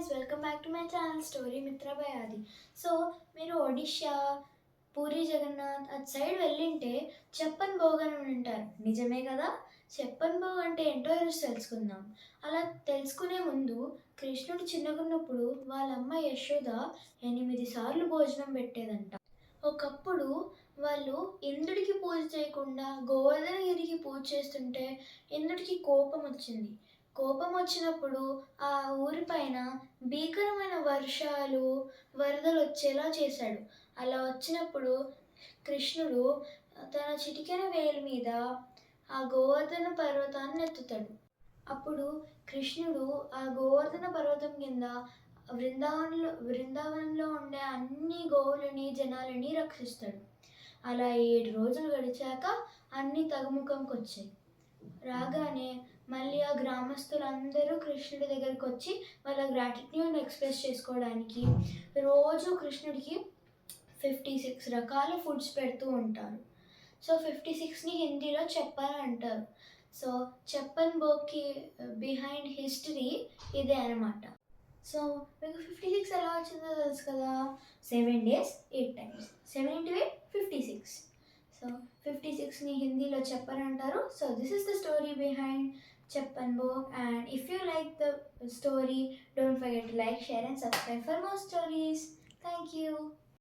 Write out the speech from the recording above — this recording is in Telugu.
guys, welcome back to my channel Story Mitra by Adi. So మీరు ఒడిషా పూరి జగన్నాథ్ అటు సైడ్ వెళ్ళింటే చెప్పన్ భోగ్ అని ఉంటారు, నిజమే కదా? చెప్పన్ భోగ్ అంటే ఏంటో ఈరోజు తెలుసుకుందాం. అలా తెలుసుకునే ముందు కృష్ణుడు చిన్నగున్నప్పుడు వాళ్ళ అమ్మ యశోద 8 సార్లు భోజనం పెట్టేదంట. ఒకప్పుడు వాళ్ళు ఇంద్రుడికి పూజ చేయకుండా గోవర్ధనగిరికి పూజ చేస్తుంటే ఇంద్రుడికి కోపం వచ్చింది. కోపం వచ్చినప్పుడు ఆ ఊరిపైన భీకరమైన వర్షాలు, వరదలు వచ్చేలా చేశాడు. అలా వచ్చినప్పుడు కృష్ణుడు తన చిటికెన వేలు మీద ఆ గోవర్ధన పర్వతాన్ని ఎత్తుతాడు. అప్పుడు కృష్ణుడు ఆ గోవర్ధన పర్వతం కింద బృందావనంలో ఉండే అన్ని గోవులని, జనాలని రక్షిస్తాడు. అలా 7 రోజులు గడిచాక అన్ని తగ్గుముఖంకి వచ్చాయి. రాగానే మళ్ళీ ఆ గ్రామస్తులందరూ కృష్ణుడి దగ్గరికి వచ్చి వాళ్ళ గ్రాటిట్యూడ్ ఎక్స్ప్రెస్ చేసుకోవడానికి రోజు కృష్ణుడికి 56 రకాల ఫుడ్స్ పెడుతూ ఉంటారు. సో 56ని హిందీలో చెప్పన్ అంటారు. సో చెప్పన్ భోగ్కి బిహైండ్ హిస్టరీ ఇదే అనమాట. సో మీకు 56 ఎలా వచ్చిందో తెలుసు కదా? 7 days 8 times, 7 into 8 56. సో 56ని హిందీలో చెప్పన్ అంటారు. So this is the story behind Chhappan Bhog. And if you like the story, don't forget to like, share and subscribe for more stories. Thank you.